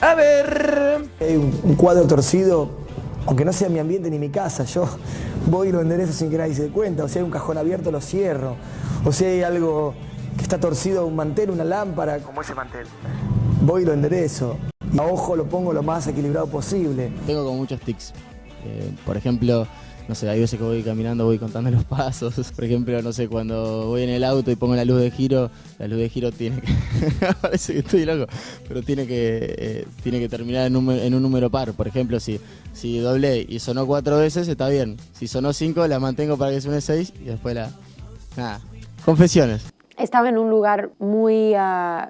A ver. Hay un cuadro torcido, aunque no sea mi ambiente ni mi casa, yo voy y lo enderezo sin que nadie se dé cuenta. O si hay un cajón abierto, lo cierro. O si hay algo que está torcido, un mantel, una lámpara, como ese mantel, voy y lo enderezo. Y a ojo lo pongo lo más equilibrado posible. Tengo como muchos tics. Por ejemplo, no sé, hay veces que voy caminando, voy contando los pasos. Por ejemplo, no sé, cuando voy en el auto y pongo la luz de giro tiene que... Parece que estoy loco, pero tiene que terminar en un número par. Por ejemplo, si doblé y sonó 4 veces, está bien. Si sonó 5, la mantengo para que suene 6 y después Nada, confesiones. Estaba en un lugar muy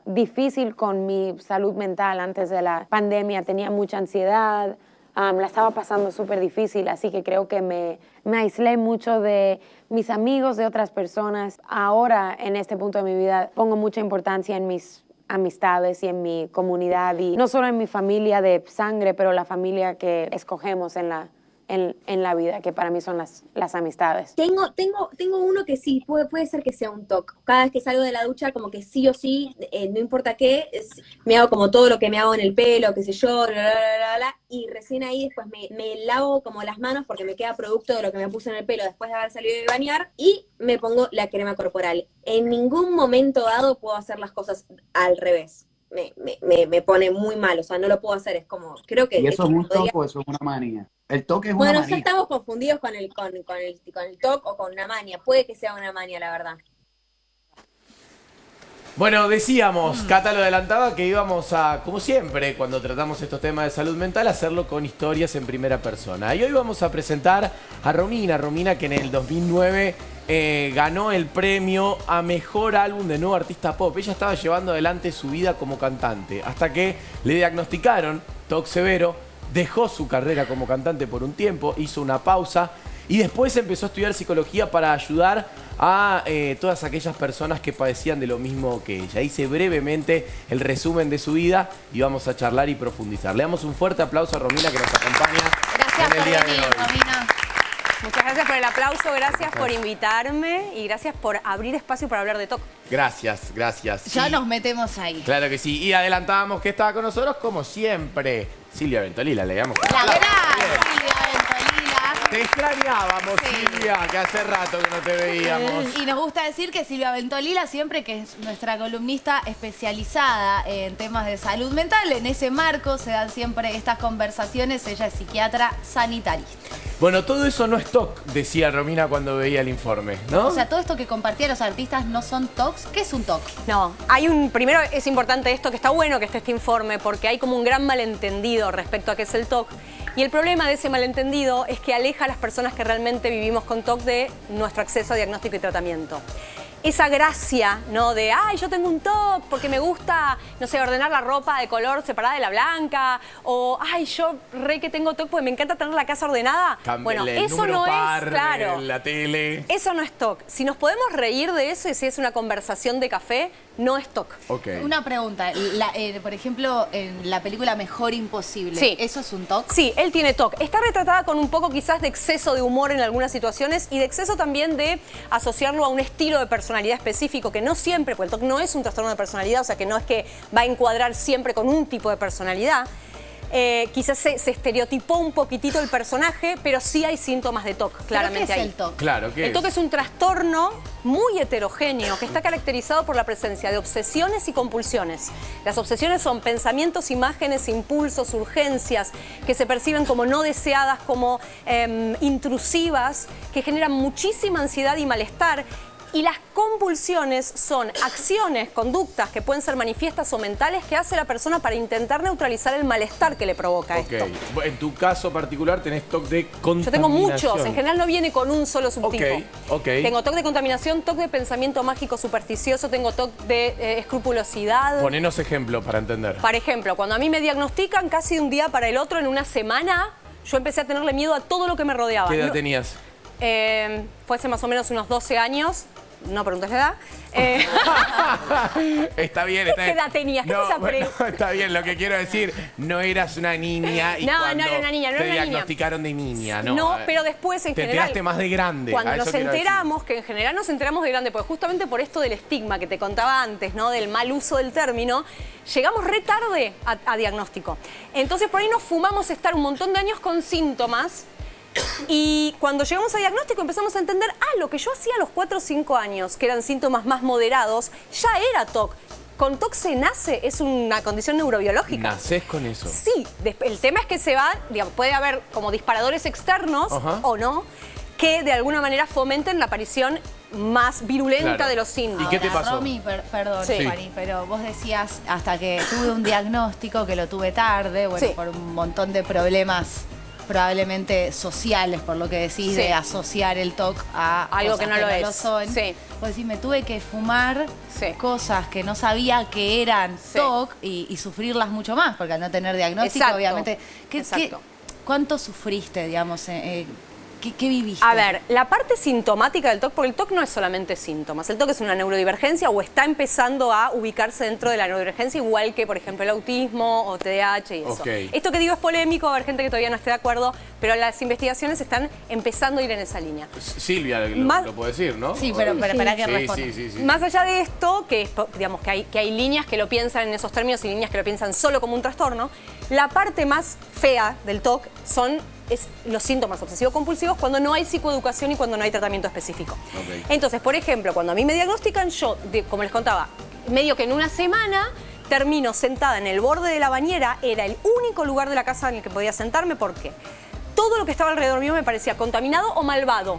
difícil con mi salud mental antes de la pandemia. Tenía mucha ansiedad, la estaba pasando súper difícil, así que creo que me aislé mucho de mis amigos, de otras personas. Ahora, en este punto de mi vida, pongo mucha importancia en mis amistades y en mi comunidad, y no solo en mi familia de sangre, pero la familia que escogemos en la vida, que para mí son las amistades. Tengo uno que sí, puede ser que sea un TOC. Cada vez que salgo de la ducha, como que sí o sí, no importa qué, me hago como todo lo que me hago en el pelo, qué sé yo, y recién ahí después me lavo como las manos porque me queda producto de lo que me puse en el pelo después de haber salido de bañar, y me pongo la crema corporal. En ningún momento dado puedo hacer las cosas al revés. Me pone muy mal, o sea, no lo puedo hacer, es como, creo que... ¿Y eso es un TOC o eso es una manía? El TOC es una Bueno, manía. ya estamos confundidos con el TOC o con una manía. Puede que sea una manía, la verdad. Bueno, decíamos, Cata lo adelantaba, que íbamos a, como siempre, cuando tratamos estos temas de salud mental, hacerlo con historias en primera persona. Y hoy vamos a presentar a Romina que en el 2009 ganó el premio a Mejor Álbum de Nuevo Artista Pop. Ella estaba llevando adelante su vida como cantante, hasta que le diagnosticaron TOC severo, dejó su carrera como cantante por un tiempo, hizo una pausa y después empezó a estudiar psicología para ayudar a todas aquellas personas que padecían de lo mismo que ella. Hice brevemente el resumen de su vida y vamos a charlar y profundizar. Le damos un fuerte aplauso a Romina, que nos acompaña. Gracias en el por día venir, de hoy. Romina. Muchas gracias por el aplauso, gracias por invitarme y gracias por abrir espacio para hablar de TOC. Gracias, gracias. Ya Sí, nos metemos ahí. claro que sí. Y adelantábamos que estaba con nosotros, como siempre, Silvia Ventolila. Le damos un La aplauso. gran Bien. Silvia Ventolila. Te extrañábamos, Sí. Silvia, que hace rato que no te veíamos. Y nos gusta decir que Silvia Ventolila, siempre que es nuestra columnista especializada en temas de salud mental, en ese marco se dan siempre estas conversaciones. Ella es psiquiatra sanitarista. Bueno, todo eso no es TOC, decía Romina cuando veía el informe, ¿no? O sea, todo esto que compartían los artistas no son TOCs. ¿Qué es un TOC? No, primero es importante esto, que está bueno que esté este informe, porque hay como un gran malentendido respecto a qué es el TOC. Y el problema de ese malentendido es que aleja a las personas que realmente vivimos con TOC de nuestro acceso a diagnóstico y tratamiento. Esa gracia, ¿no? De, ay, yo tengo un TOC porque me gusta, no sé, ordenar la ropa de color separada de la blanca. O, ay, yo que tengo TOC porque me encanta tener la casa ordenada. Cámbiale Bueno, el eso número no par es, claro. en la tele. Eso no es TOC. Si nos podemos reír de eso y si es una conversación de café, no es TOC. Ok. Una pregunta. Por ejemplo, en la película Mejor Imposible, Sí. ¿eso es un TOC? Sí, él tiene TOC. Está retratada con un poco quizás de exceso de humor en algunas situaciones y de exceso también de asociarlo a un estilo de personalidad específico, que no siempre, porque el TOC no es un trastorno de personalidad, o sea que no es que va a encuadrar siempre con un tipo de personalidad. Quizás se estereotipó un poquitito el personaje, pero sí hay síntomas de TOC, claramente. ¿Pero qué es ahí. el TOC? Claro, ¿qué El TOC es un trastorno muy heterogéneo que está caracterizado por la presencia de obsesiones y compulsiones. Las obsesiones son pensamientos, imágenes, impulsos, urgencias que se perciben como no deseadas, como intrusivas, que generan muchísima ansiedad y malestar. Y las compulsiones son acciones, conductas que pueden ser manifiestas o mentales que hace la persona para intentar neutralizar el malestar que le provoca esto. En tu caso particular tenés TOC de contaminación. Yo tengo muchos, en general no viene con un solo subtipo. Ok. Tengo TOC de contaminación, TOC de pensamiento mágico supersticioso, tengo TOC de escrupulosidad. Ponenos ejemplo para entender. Por ejemplo, cuando a mí me diagnostican casi de un día para el otro, en una semana, yo empecé a tenerle miedo a todo lo que me rodeaba. ¿Qué edad tenías? Fue hace más o menos unos 12 años. no preguntes la edad. Está bien, está bien. ¿Qué edad tenías? ¿Qué es esa pregunta? No, está bien, lo que quiero decir, no eras una niña y No, cuando no era una niña, no te era una niña. diagnosticaron de niña, ¿no? No, pero después en te general... enteraste más de grande. Cuando a eso nos quiero decir. enteramos, que en general nos enteramos de grande, porque justamente por esto del estigma que te contaba antes, ¿no? Del mal uso del término, llegamos re tarde a diagnóstico. Entonces por ahí nos fumamos estar un montón de años con síntomas. Y cuando llegamos a diagnóstico empezamos a entender, lo que yo hacía a los 4 o 5 años, que eran síntomas más moderados, ya era TOC. Con TOC se nace, es una condición neurobiológica. ¿Nacés con eso? Sí, el tema es que se va, digamos, puede haber como disparadores externos o no, que de alguna manera fomenten la aparición más virulenta de los síntomas. ¿Y qué te pasó? Romy, perdón, Sí. Mari, pero vos decías hasta que tuve un diagnóstico, que lo tuve tarde, bueno, por un montón de problemas probablemente sociales, por lo que decís, de asociar el TOC a algo cosas que no lo es. son. Sí. Vos decís, me tuve que fumar cosas que no sabía que eran TOC y sufrirlas mucho más, porque al no tener diagnóstico, Exacto. obviamente. ¿Cuánto sufriste, digamos? ¿Qué viviste? A ver, la parte sintomática del TOC, porque el TOC no es solamente síntomas, el TOC es una neurodivergencia o está empezando a ubicarse dentro de la neurodivergencia, igual que, por ejemplo, el autismo o TDAH y eso. Esto que digo es polémico, va a haber gente que todavía no esté de acuerdo, pero las investigaciones están empezando a ir en esa línea. Silvia lo puede decir, ¿no? Sí, pero para que responda. Sí. Más allá de esto, que digamos que hay líneas que lo piensan en esos términos y líneas que lo piensan solo como un trastorno, la parte más fea del TOC es los síntomas obsesivo-compulsivos cuando no hay psicoeducación y cuando no hay tratamiento específico. Entonces, por ejemplo, cuando a mí me diagnostican, yo, como les contaba, medio que en una semana termino sentada en el borde de la bañera, era el único lugar de la casa en el que podía sentarme porque todo lo que estaba alrededor mío me parecía contaminado o malvado.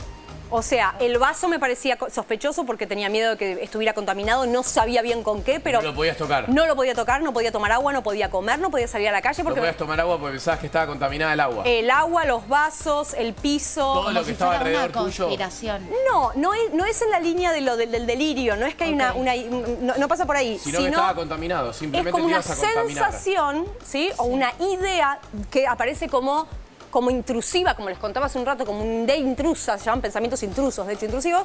O sea, el vaso me parecía sospechoso porque tenía miedo de que estuviera contaminado, no sabía bien con qué, pero... No lo podías tocar. No lo podía tocar, no podía tomar agua, no podía comer, no podía salir a la calle porque... No podías tomar agua porque pensabas que estaba contaminada el agua. El agua, los vasos, el piso... Todo lo que estaba alrededor tuyo. No es en la línea de del delirio, no es que hay no pasa por ahí. Sino que estaba contaminado, simplemente es como te una ibas a contaminar. sensación, ¿sí? O una idea que aparece como intrusiva, como les contaba hace un rato, como una idea intrusa, se llaman pensamientos intrusos, de hecho intrusivos,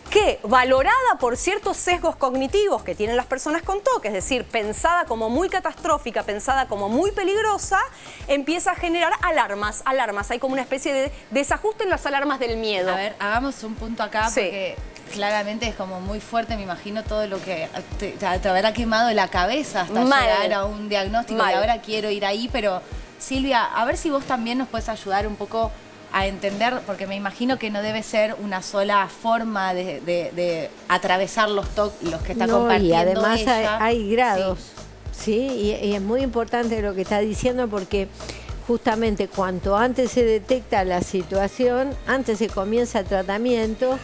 que valorada por ciertos sesgos cognitivos que tienen las personas con TOC, es decir, pensada como muy catastrófica, pensada como muy peligrosa, empieza a generar alarmas. Hay como una especie de desajuste en las alarmas del miedo. A ver, hagamos un punto acá porque claramente es como muy fuerte, me imagino todo lo que te habrá quemado la cabeza hasta llegar a un diagnóstico y ahora quiero ir ahí, pero... Silvia, a ver si vos también nos puedes ayudar un poco a entender, porque me imagino que no debe ser una sola forma de atravesar los TOC, los que está compartiendo y además ella. hay grados, ¿sí? Y es muy importante lo que está diciendo porque justamente cuanto antes se detecta la situación, antes se comienza el tratamiento.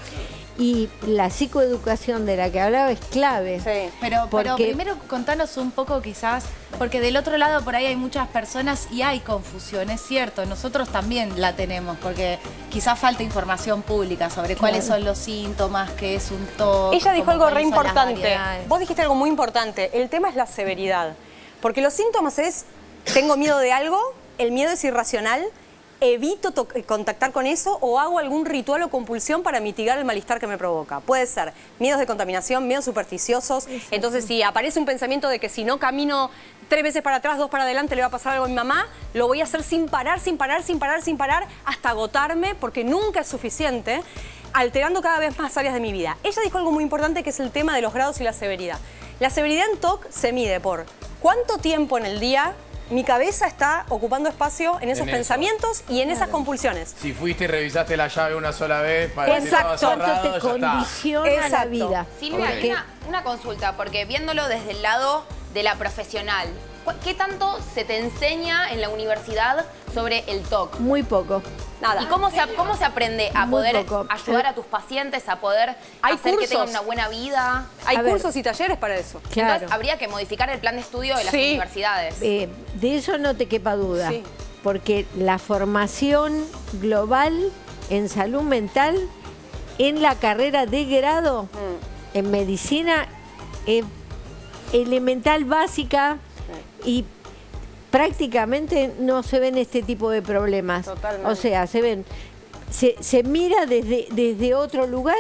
Y la psicoeducación de la que hablaba es clave. Pero primero contanos un poco quizás, porque del otro lado por ahí hay muchas personas y hay confusión, es cierto, nosotros también la tenemos, porque quizás falta información pública sobre cuáles son los síntomas, qué es un TOC. Ella dijo algo re importante, vos dijiste algo muy importante, el tema es la severidad, porque los síntomas es, tengo miedo de algo, el miedo es irracional, evito contactar con eso o hago algún ritual o compulsión para mitigar el malestar que me provoca. Puede ser miedos de contaminación, miedos supersticiosos. Entonces, si aparece un pensamiento de que si no camino 3 veces para atrás, 2 para adelante, le va a pasar algo a mi mamá, lo voy a hacer sin parar, hasta agotarme, porque nunca es suficiente, alterando cada vez más áreas de mi vida. Ella dijo algo muy importante que es el tema de los grados y la severidad. La severidad en TOC se mide por cuánto tiempo en el día mi cabeza está ocupando espacio en esos pensamientos y en esas compulsiones. Si fuiste y revisaste la llave una sola vez, para que estaba cerrado, ¿cuánto te condiciona la vida? Silvia, una consulta, porque viéndolo desde el lado de la profesional, ¿qué tanto se te enseña en la universidad sobre el TOC? Muy poco. Nada. ¿Y cómo se aprende a poder ayudar a tus pacientes, a poder hacer que tengan una buena vida? Hay cursos y talleres para eso. Claro. Entonces habría que modificar el plan de estudio de las universidades. De eso no te quepa duda, porque la formación global en salud mental en la carrera de grado en medicina es elemental, básica y prácticamente no se ven este tipo de problemas. Totalmente. O sea, se mira desde otro lugar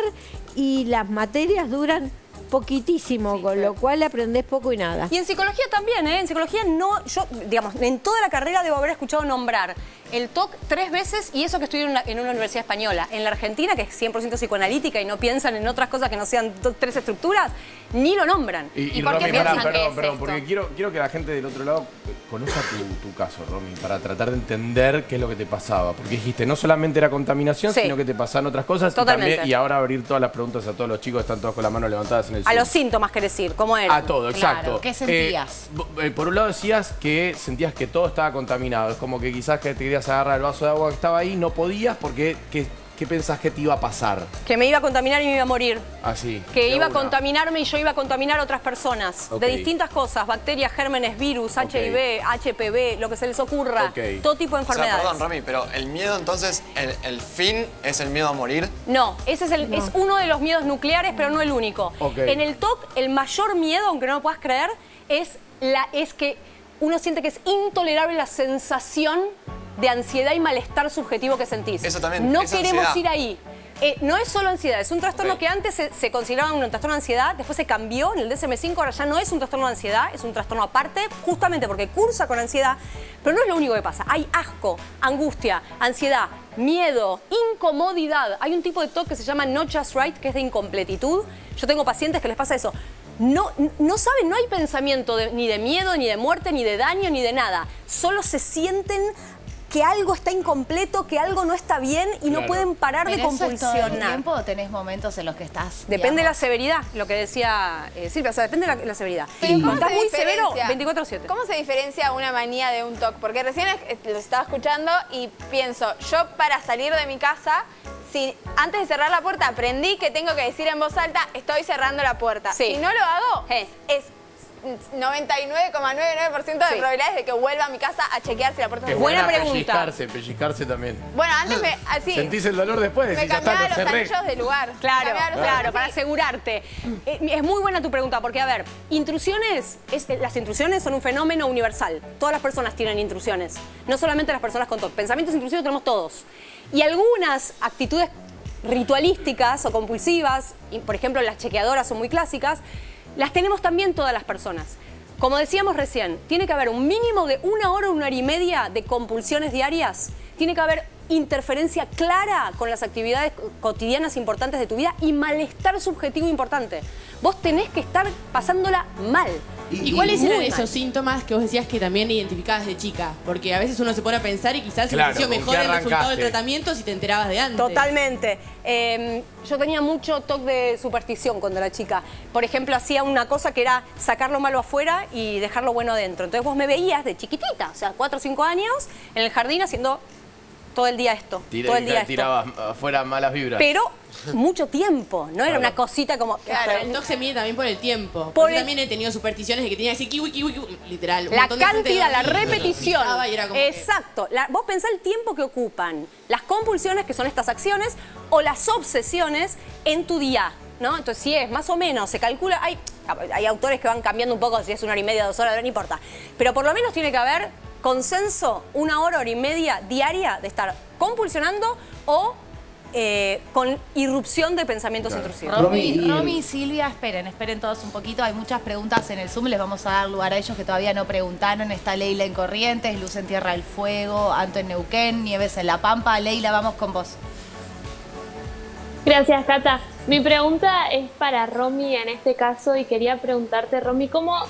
y las materias duran poquitísimo, con lo cual aprendés poco y nada. Y en psicología también, ¿eh? En psicología no, yo, digamos, en toda la carrera debo haber escuchado nombrar el TOC 3 veces, y eso que estudié en una universidad española. En la Argentina, que es 100% psicoanalítica y no piensan en otras cosas que no sean 3 estructuras, ni lo nombran. ¿Y por qué piensan que es esto? Porque quiero que la gente del otro lado conozca tu caso, Romy, para tratar de entender qué es lo que te pasaba. Porque dijiste, no solamente era contaminación, sino que te pasaban otras cosas. Totalmente. Y ahora abrir todas las preguntas a todos los chicos, están todos con las manos levantadas en el A los síntomas, querés decir, ¿cómo era? A todo, exacto. Claro, ¿qué sentías? Por un lado decías que sentías que todo estaba contaminado. Es como que quizás que te querías agarrar el vaso de agua que estaba ahí, no podías porque... ¿Qué pensás que te iba a pasar? Que me iba a contaminar y me iba a morir. Así. Que iba a contaminarme y yo iba a contaminar a otras personas. De distintas cosas, bacterias, gérmenes, virus, HIV, HPV, lo que se les ocurra. Todo tipo de enfermedades. O sea, perdón, Romy, pero el miedo entonces, el fin es el miedo a morir. No, ese es uno de los miedos nucleares, pero no el único. En el TOC, el mayor miedo, aunque no lo puedas creer, es que uno siente que es intolerable la sensación de ansiedad y malestar subjetivo que sentís. Eso también. No queremos ir ahí. No es solo ansiedad, es un trastorno que antes se consideraba un trastorno de ansiedad, después se cambió en el DSM-5, ahora ya no es un trastorno de ansiedad, es un trastorno aparte, justamente porque cursa con ansiedad, pero no es lo único que pasa. Hay asco, angustia, ansiedad, miedo, incomodidad. Hay un tipo de TOC que se llama Not Just Right, que es de incompletitud. Yo tengo pacientes que les pasa eso. No saben, no hay pensamiento ni de miedo, ni de muerte, ni de daño, ni de nada. Solo se sienten que algo está incompleto, que algo no está bien y no pueden parar de compulsionar. ¿Todo el tiempo o tenés momentos en los que estás? Depende de la severidad, lo que decía Silvia, o sea, depende de la severidad. Pero ¿cómo estás se muy diferencia? severo, 24/7. ¿Cómo se diferencia una manía de un TOC? Porque recién lo estaba escuchando y pienso, yo para salir de mi casa, antes de cerrar la puerta aprendí que tengo que decir en voz alta, estoy cerrando la puerta. Si no lo hago, es 99,99% de probabilidades de que vuelva a mi casa a chequear si la puerta está buena pregunta. Pellizcarse también. Bueno, antes así. ¿Sentís el dolor después? Me cambiaba los anillos de lugar. Claro, para asegurarte. Es muy buena tu pregunta, porque a ver, las intrusiones son un fenómeno universal. Todas las personas tienen intrusiones, no solamente las personas con TOC. Pensamientos intrusivos tenemos todos. Y algunas actitudes ritualísticas o compulsivas, por ejemplo las chequeadoras son muy clásicas, las tenemos también todas las personas. Como decíamos recién, tiene que haber un mínimo de 1 hora, 1 hora y media de compulsiones diarias. Tiene que haber interferencia clara con las actividades cotidianas importantes de tu vida y malestar subjetivo importante. Vos tenés que estar pasándola mal. ¿Y cuáles eran esos síntomas que vos decías que también identificabas de chica? Porque a veces uno se pone a pensar y quizás se sintió mejor el resultado del tratamiento si te enterabas de antes. Totalmente. Yo tenía mucho TOC de superstición cuando era chica. Por ejemplo, hacía una cosa que era sacar lo malo afuera y dejar lo bueno adentro. Entonces vos me veías de chiquitita, o sea, 4 o 5 años, en el jardín haciendo todo el día esto. Tirabas afuera malas vibras. Pero mucho tiempo, no era una cosita como... Claro, el TOC se mide también por el tiempo. Yo también he tenido supersticiones de que tenía que decir kiwi, kiwi, kiwi, literal. La cantidad, la repetición. Exacto. Vos pensá el tiempo que ocupan las compulsiones, que son estas acciones, o las obsesiones en tu día, ¿no? Entonces, si es más o menos, se calcula... Hay autores que van cambiando un poco, si es 1 hora y media, 2 horas, no importa. Pero por lo menos tiene que haber consenso, 1 hora, 1 hora y media diaria de estar compulsionando o con irrupción de pensamientos intrusivos. Romy y Silvia, esperen todos un poquito. Hay muchas preguntas en el Zoom, les vamos a dar lugar a ellos que todavía no preguntaron. Está Leila en Corrientes, Luz en Tierra del Fuego, Anto en Neuquén, Nieves en La Pampa. Leila, vamos con vos. Gracias, Cata. Mi pregunta es para Romy en este caso y quería preguntarte, Romy, ¿cómo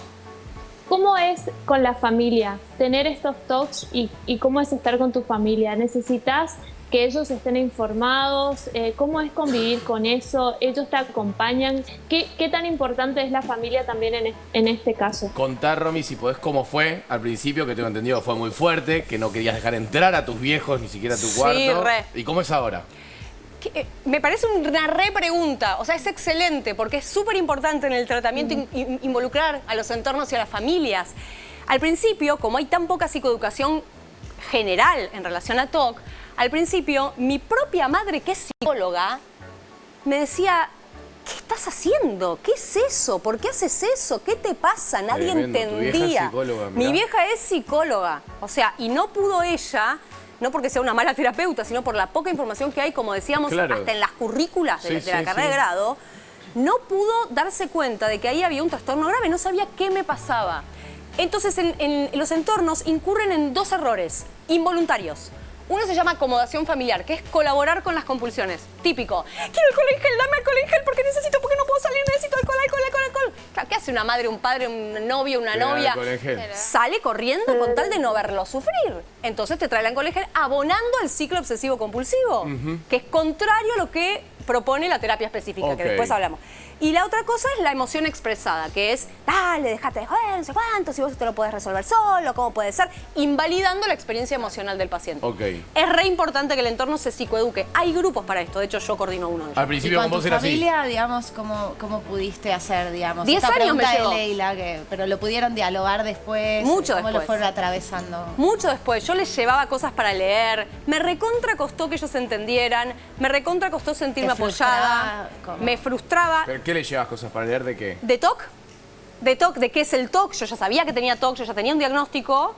es con la familia tener estos TOCs y cómo es estar con tu familia? ¿Necesitas que ellos estén informados? ¿Cómo es convivir con eso? ¿Ellos te acompañan? ¿Qué tan importante es la familia también en este caso? Contar, Romy, si podés, cómo fue al principio, que tengo entendido que fue muy fuerte, que no querías dejar entrar a tus viejos, ni siquiera a tu cuarto. ¿Y cómo es ahora? Me parece una pregunta, o sea, es excelente porque es súper importante en el tratamiento involucrar a los entornos y a las familias. Al principio, como hay tan poca psicoeducación general en relación a TOC, al principio mi propia madre, que es psicóloga, me decía, ¿qué estás haciendo? ¿Qué es eso? ¿Por qué haces eso? ¿Qué te pasa? Nadie entendía. Tu vieja es psicóloga, mi vieja es psicóloga, o sea, y no pudo ella no porque sea una mala terapeuta, sino por la poca información que hay, como decíamos, hasta en las currículas de la carrera de grado, no pudo darse cuenta de que ahí había un trastorno grave, no sabía qué me pasaba. Entonces, en los entornos incurren en 2 errores involuntarios. Uno se llama acomodación familiar, que es colaborar con las compulsiones. Típico. Quiero alcohol en gel, dame alcohol en gel porque porque no puedo salir, necesito alcohol. Claro, ¿qué hace una madre, un padre, un novio, una novia? Sale corriendo con tal de no verlo sufrir. Entonces te trae el alcohol en gel abonando al ciclo obsesivo compulsivo, que es contrario a lo que propone la terapia específica, que después hablamos. Y la otra cosa es la emoción expresada, que es, dale, déjate de joder, no sé cuánto, si vos te lo podés resolver solo, cómo puede ser, invalidando la experiencia emocional del paciente. Es re importante que el entorno se psicoeduque. Hay grupos para esto, de hecho yo coordino uno de ellos. Al principio con vos era así. ¿Y con tu familia, digamos, cómo pudiste hacer, digamos? 10 años me llevó. De Leila, pero lo pudieron dialogar después. Mucho ¿Cómo después. lo fueron atravesando? Mucho después. Yo les llevaba cosas para leer. Me recontra costó que ellos entendieran. Me recontra costó sentirme apoyada. Me frustraba. ¿Pero qué le llevas cosas para leer de qué? ¿De TOC? De TOC, ¿de qué es el TOC? Yo ya sabía que tenía TOC, yo ya tenía un diagnóstico.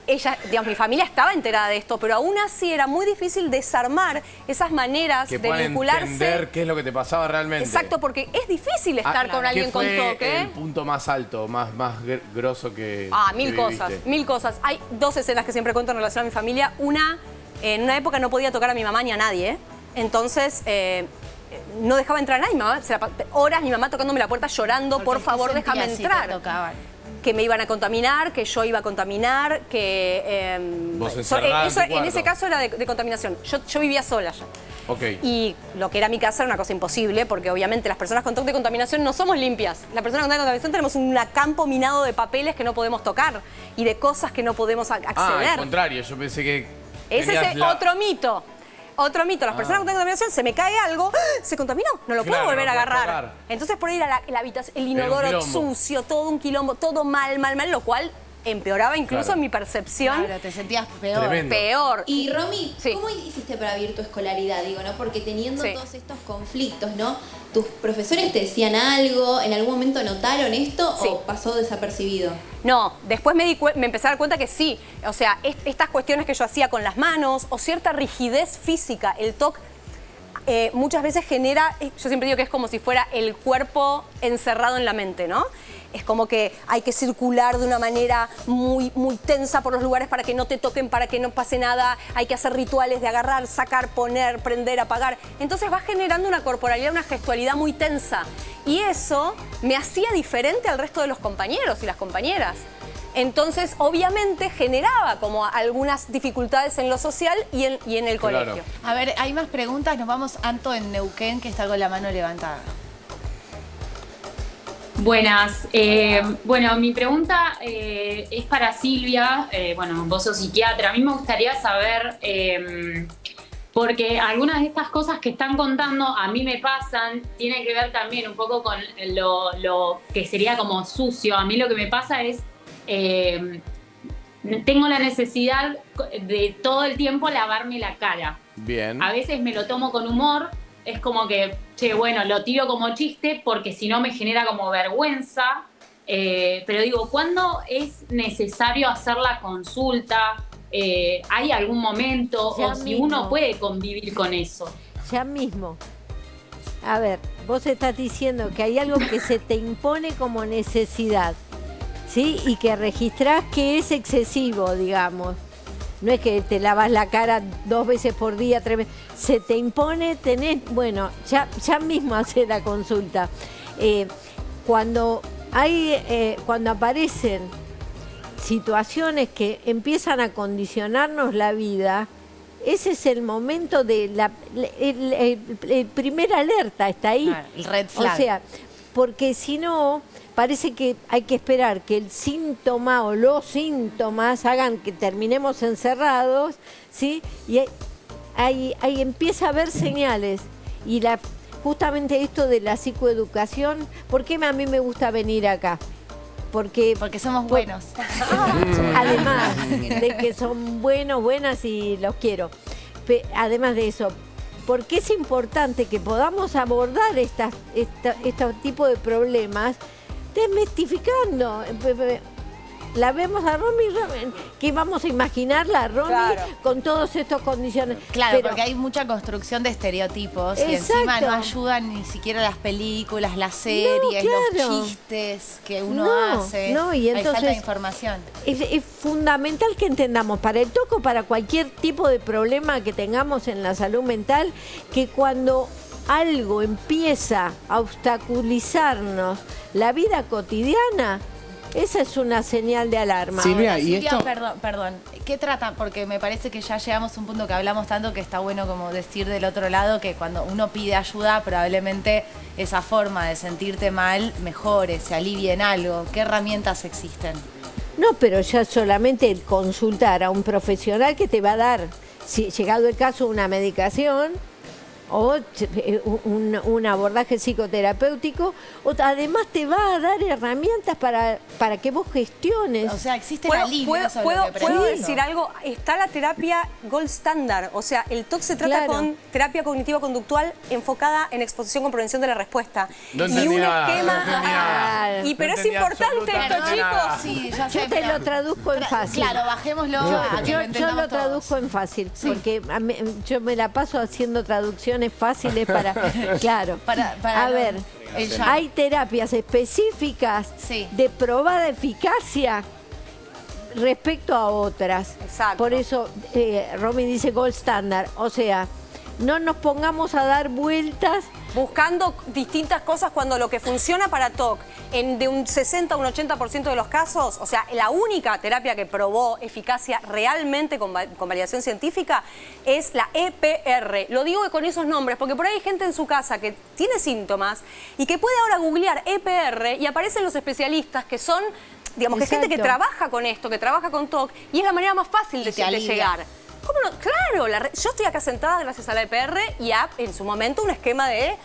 Ella, digamos, mi familia estaba enterada de esto, pero aún así era muy difícil desarmar esas maneras de vincularse. Entender qué es lo que te pasaba realmente. Exacto, porque es difícil estar con alguien con TOC. ¿Qué fue el punto más alto, más grosso que mil cosas. Hay 2 escenas que siempre cuento en relación a mi familia. Una, en una época no podía tocar a mi mamá ni a nadie. Entonces, no dejaba entrar a nadie. Horas mi mamá tocándome la puerta llorando, por favor, déjame entrar. Que me iban a contaminar, que yo iba a contaminar, que... Vos encerrada en tu cuarto. En ese caso era de contaminación. Yo vivía sola ya. Y lo que era mi casa era una cosa imposible, porque obviamente las personas con TOC de contaminación no somos limpias. Las personas con TOC de contaminación tenemos un campo minado de papeles que no podemos tocar y de cosas que no podemos acceder. Al contrario, yo pensé que... Ese es otro mito. Otro mito, las personas con contaminación, se me cae algo, se contaminó, no lo puedo volver a agarrar. Entonces por ahí era la habitación, el inodoro sucio, todo un quilombo, todo mal, lo cual empeoraba incluso mi percepción. Claro, te sentías peor. Peor. Y Romy, ¿cómo hiciste para vivir tu escolaridad? Digo, ¿no? Porque teniendo todos estos conflictos, ¿no? ¿Tus profesores te decían algo? ¿En algún momento notaron esto o pasó desapercibido? No, después me empecé a dar cuenta que sí. O sea, estas cuestiones que yo hacía con las manos o cierta rigidez física, el TOC muchas veces genera, yo siempre digo que es como si fuera el cuerpo encerrado en la mente, ¿no? Es como que hay que circular de una manera muy tensa por los lugares para que no te toquen, para que no pase nada. Hay que hacer rituales de agarrar, sacar, poner, prender, apagar. Entonces va generando una corporalidad, una gestualidad muy tensa. Y eso me hacía diferente al resto de los compañeros y las compañeras. Entonces, obviamente, generaba como algunas dificultades en lo social y en el colegio. A ver, hay más preguntas. Nos vamos Anto en Neuquén, que está con la mano levantada. Buenas. Bueno, mi pregunta es para Silvia. Bueno, vos sos psiquiatra. A mí me gustaría saber, porque algunas de estas cosas que están contando a mí me pasan, tienen que ver también un poco con lo que sería como sucio. A mí lo que me pasa es, tengo la necesidad de todo el tiempo lavarme la cara. Bien. A veces me lo tomo con humor. Es como que, bueno, lo tiro como chiste porque si no me genera como vergüenza. Pero digo, ¿cuándo es necesario hacer la consulta? ¿Hay algún momento? Ya o mismo. si uno puede convivir con eso. Ya mismo. A ver, vos estás diciendo que hay algo que se te impone como necesidad, ¿sí? Y que registrás que es excesivo, digamos. No es que te lavas la cara 2 veces por día, 3 veces. Se te impone, bueno, ya mismo hacer la consulta. Cuando aparecen situaciones que empiezan a condicionarnos la vida, ese es el momento de el primer alerta, está ahí. Claro, el red flag. O sea, porque si no, parece que hay que esperar que el síntoma o los síntomas hagan que terminemos encerrados, ¿sí? Y ahí empieza a haber señales. Y justamente esto de la psicoeducación, ¿por qué a mí me gusta venir acá? Porque somos buenos. Además de que son buenas y los quiero. Además de eso, porque es importante que podamos abordar este tipo de problemas desmistificando. la vemos a Romy, que vamos a imaginarla a Romy con todas estas condiciones. Claro, porque hay mucha construcción de estereotipos y encima no ayudan ni siquiera las películas, las series, los chistes que uno hace. Y entonces, hay falta de información. Es fundamental que entendamos para el TOC o para cualquier tipo de problema que tengamos en la salud mental, que cuando algo empieza a obstaculizarnos la vida cotidiana, esa es una señal de alarma. Silvia, ¿y esto? Perdón. ¿Qué trata? Porque me parece que ya llegamos a un punto que hablamos tanto que está bueno como decir del otro lado que cuando uno pide ayuda, probablemente esa forma de sentirte mal mejore, se alivie en algo. ¿Qué herramientas existen? No, pero ya solamente el consultar a un profesional que te va a dar, si llegado el caso, una medicación o un abordaje psicoterapéutico, además te va a dar herramientas para que vos gestiones. O sea, existe el alivio. ¿Puedo decir algo? Está la terapia gold standard, o sea, el TOC se trata con terapia cognitivo-conductual enfocada en exposición con prevención de la respuesta. No entendí nada. Pero es importante esto, chicos. Sí, ya yo te lo traduzco en fácil. Claro, bajémoslo. Yo lo traduzco en fácil, porque yo me la paso haciendo traducciones fáciles para... Claro. A ver, hay terapias específicas de probada eficacia respecto a otras. Exacto. Por eso Romy dice gold standard. O sea, no nos pongamos a dar vueltas buscando distintas cosas cuando lo que funciona para TOC de un 60 a un 80% de los casos, o sea, la única terapia que probó eficacia realmente con validación científica es la EPR. Lo digo con esos nombres porque por ahí hay gente en su casa que tiene síntomas y que puede ahora googlear EPR y aparecen los especialistas que son, digamos, que gente que trabaja con esto, que trabaja con TOC y es la manera más fácil de llegar. ¿Cómo no? Claro, yo estoy acá sentada gracias a la EPR y a, en su momento, un esquema de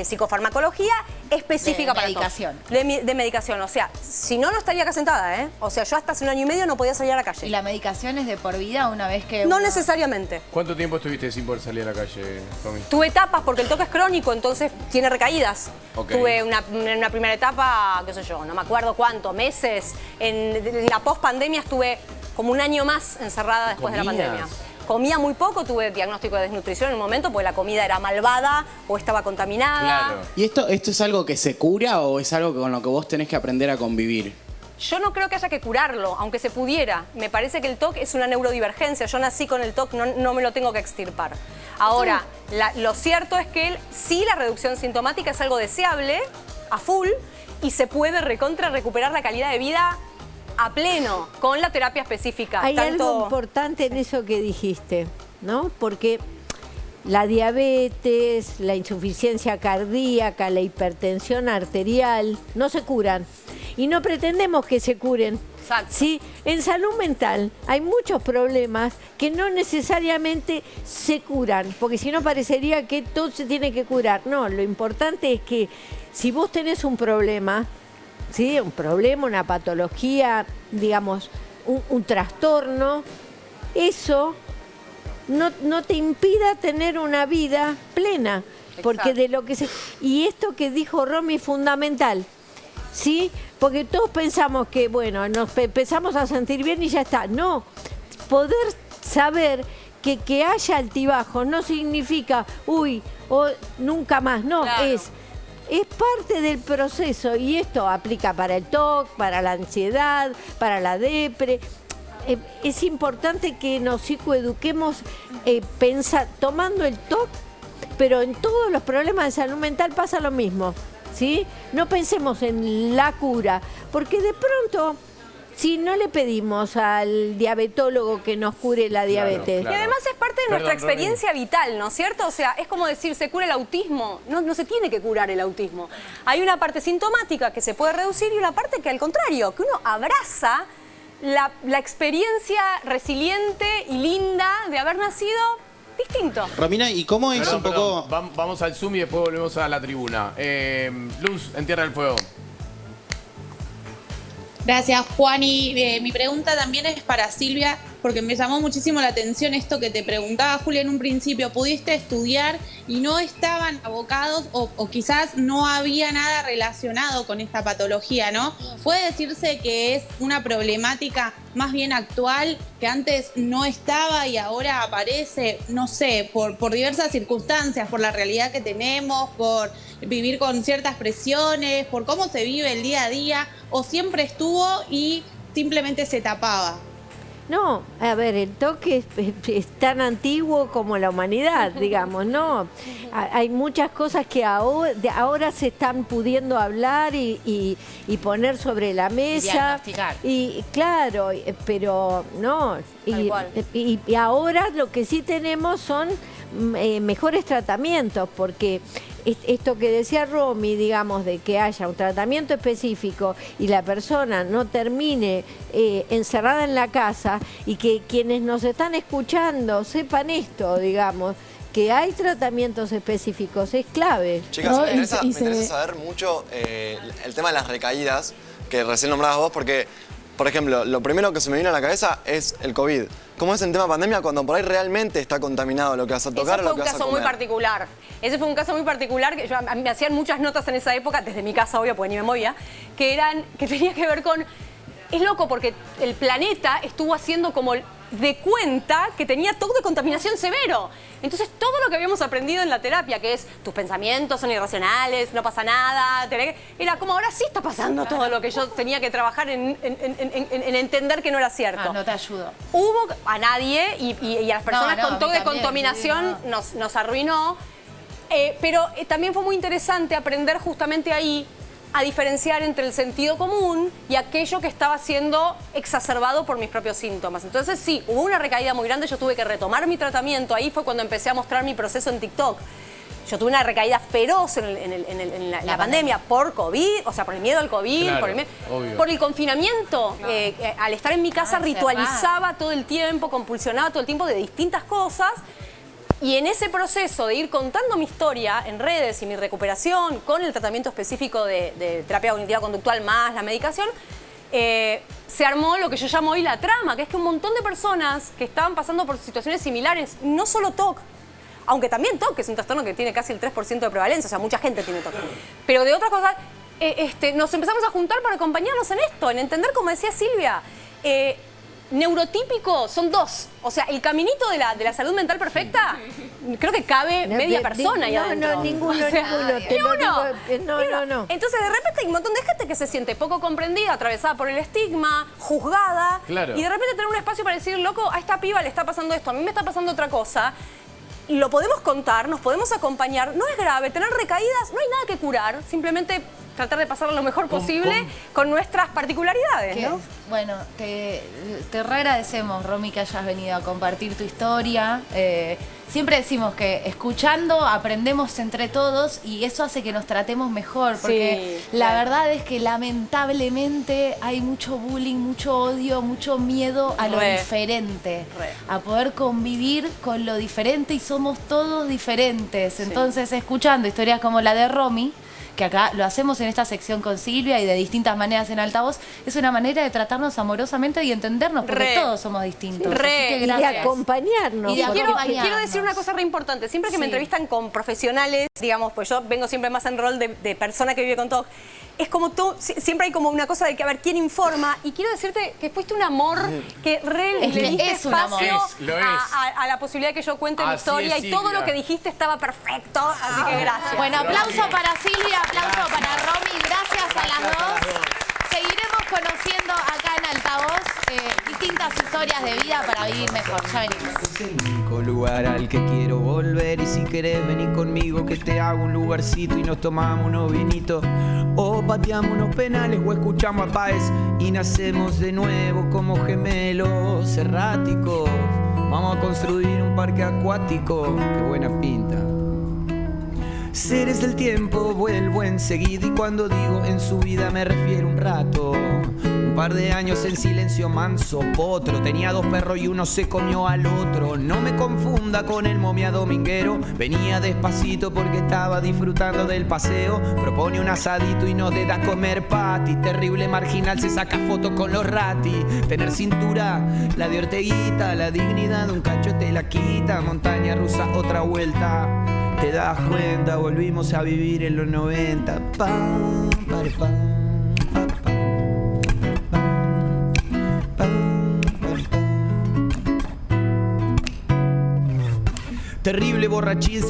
psicofarmacología específica para medicación. De medicación. O sea, si no, no estaría acá sentada, ¿eh? O sea, yo hasta hace 1 año y medio no podía salir a la calle. ¿Y la medicación es de por vida una vez que...? No necesariamente. ¿Cuánto tiempo estuviste sin poder salir a la calle, Romy? Tuve etapas, porque el TOC es crónico, entonces tiene recaídas. Tuve una primera etapa, qué sé yo, no me acuerdo cuánto, meses. En la post-pandemia estuve como 1 año más encerrada después de la pandemia. Comía muy poco, tuve diagnóstico de desnutrición en un momento porque la comida era malvada o estaba contaminada. Claro. ¿Y esto es algo que se cura o es algo con lo que vos tenés que aprender a convivir? Yo no creo que haya que curarlo, aunque se pudiera. Me parece que el TOC es una neurodivergencia. Yo nací con el TOC, no me lo tengo que extirpar. Ahora, lo cierto es que sí, la reducción sintomática es algo deseable, a full, y se puede recuperar la calidad de vida a pleno, con la terapia específica. Hay algo importante en eso que dijiste, ¿no? Porque la diabetes, la insuficiencia cardíaca, la hipertensión arterial, no se curan. Y no pretendemos que se curen. Exacto. ¿Sí? En salud mental hay muchos problemas que no necesariamente se curan, porque si no parecería que todo se tiene que curar. No, lo importante es que si vos tenés un problema, ¿sí? Un problema, una patología, digamos, un trastorno, eso no te impida tener una vida plena. Porque de lo que y esto que dijo Romy es fundamental, ¿sí? Porque todos pensamos que, bueno, nos empezamos a sentir bien y ya está. No, poder saber que haya altibajos no significa, uy, o nunca más, no, claro. Es parte del proceso y esto aplica para el TOC, para la ansiedad, para la depre. Es importante que nos psicoeduquemos tomando el TOC, pero en todos los problemas de salud mental pasa lo mismo, ¿sí? No pensemos en la cura, porque de pronto, si no le pedimos al diabetólogo que nos cure la diabetes. Claro. Y además es parte de nuestra experiencia vital, ¿no es cierto? O sea, es como decir, se cura el autismo. No se tiene que curar el autismo. Hay una parte sintomática que se puede reducir y una parte que al contrario, que uno abraza la experiencia resiliente y linda de haber nacido distinto. Romina, ¿y cómo es un poco...? Vamos al Zoom y después volvemos a la tribuna. Luz, en Tierra del Fuego. Gracias, Juani. Mi pregunta también es para Silvia. porque me llamó muchísimo la atención esto que te preguntaba, Julia, en un principio. ¿Pudiste estudiar y no estaban abocados o quizás no había nada relacionado con esta patología, ¿no? ¿Puede decirse que es una problemática más bien actual, que antes no estaba y ahora aparece, no sé, por diversas circunstancias, por la realidad que tenemos, por vivir con ciertas presiones, por cómo se vive el día a día, o siempre estuvo y simplemente se tapaba? No, a ver, el TOC es tan antiguo como la humanidad, digamos, ¿no? Hay muchas cosas que ahora se están pudiendo hablar y poner sobre la mesa. Diagnosticar. Y claro, pero no. Y ahora lo que sí tenemos son mejores tratamientos, porque esto que decía Romy, digamos, de que haya un tratamiento específico y la persona no termine encerrada en la casa, y que quienes nos están escuchando sepan esto, digamos, que hay tratamientos específicos, es clave. Chicas, me interesa saber mucho el tema de las recaídas que recién nombrabas vos, porque, por ejemplo, lo primero que se me vino a la cabeza es el COVID. ¿Cómo es el tema pandemia cuando por ahí realmente está contaminado lo que vas a tocar o lo que vas a comer? Ese fue un caso muy particular. Ese fue un caso muy particular que a mí me hacían muchas notas en esa época, desde mi casa, obvio, porque ni me movía, que tenía que ver con... Es loco porque el planeta estuvo haciendo como de cuenta que tenía todo de contaminación severo. Entonces todo lo que habíamos aprendido en la terapia, que es tus pensamientos son irracionales, no pasa nada, era como ahora sí está pasando todo lo que yo tenía que trabajar en entender que no era cierto. No te ayudo. Hubo a nadie y a las personas con todo de contaminación nos arruinó, pero también fue muy interesante aprender justamente ahí a diferenciar entre el sentido común y aquello que estaba siendo exacerbado por mis propios síntomas. Entonces sí, hubo una recaída muy grande, yo tuve que retomar mi tratamiento, ahí fue cuando empecé a mostrar mi proceso en TikTok. Yo tuve una recaída feroz en la pandemia por COVID, o sea, por el miedo al COVID, claro, por el confinamiento. Al estar en mi casa ritualizaba todo el tiempo, compulsionaba todo el tiempo de distintas cosas. Y en ese proceso de ir contando mi historia en redes y mi recuperación con el tratamiento específico de terapia cognitiva conductual más la medicación, se armó lo que yo llamo hoy la trama, que es que un montón de personas que estaban pasando por situaciones similares, no solo TOC, aunque también TOC, que es un trastorno que tiene casi el 3% de prevalencia, o sea, mucha gente tiene TOC, pero de otras cosas, nos empezamos a juntar para acompañarnos en esto, en entender, como decía Silvia, neurotípico son dos. O sea, el caminito de la salud mental perfecta, creo que cabe media persona ahí adentro. No, ninguno. No. Entonces, de repente hay un montón de gente que se siente poco comprendida, atravesada por el estigma, juzgada. Claro. Y de repente tener un espacio para decir, loco, a esta piba le está pasando esto, a mí me está pasando otra cosa. Y lo podemos contar, nos podemos acompañar. No es grave, tener recaídas, no hay nada que curar. Simplemente tratar de pasarlo lo mejor posible con nuestras particularidades, ¿no? Bueno, te re agradecemos, Romy, que hayas venido a compartir tu historia. Siempre decimos que escuchando aprendemos entre todos y eso hace que nos tratemos mejor, porque la verdad es que lamentablemente hay mucho bullying, mucho odio, mucho miedo a lo diferente, a poder convivir con lo diferente, y somos todos diferentes. Entonces, escuchando historias como la de Romy, que acá lo hacemos en esta sección con Silvia y de distintas maneras en altavoz, es una manera de tratarnos amorosamente y entendernos, porque todos somos distintos. Así que gracias. Y de acompañarnos. Y quiero decir una cosa re importante. Siempre que me entrevistan con profesionales, digamos, pues yo vengo siempre más en rol de persona que vive con TOC, es como tú, siempre hay como una cosa de que a ver quién informa, y quiero decirte que fuiste un amor que le diste espacio a la posibilidad de que yo cuente mi historia, y todo lo que dijiste estaba perfecto, así que gracias. Bueno, aplauso para Silvia, aplauso para Romy, gracias a las dos. Seguiremos conociendo acá en Altavoz distintas historias de vida para vivir mejor. Ya venimos. Es el único lugar al que quiero volver, y si querés venir conmigo que te hago un lugarcito y nos tomamos unos vinitos, o pateamos unos penales o escuchamos a Páez y nacemos de nuevo como gemelos erráticos. Vamos a construir un parque acuático, qué buena pinta. Seres del tiempo vuelvo enseguida y cuando digo en su vida me refiero un rato. Un par de años en silencio manso potro. Tenía 2 perros y uno se comió al otro. No me confunda con el momia dominguero. Venía despacito porque estaba disfrutando del paseo. Propone un asadito y nos da a comer pati. Terrible marginal se saca fotos con los ratis. Tener cintura, la de Orteguita. La dignidad de un cacho te la quita. Montaña rusa, otra vuelta. Te das cuenta, volvimos a vivir en los 90. Pam, pare, pam. Terrible borrachín.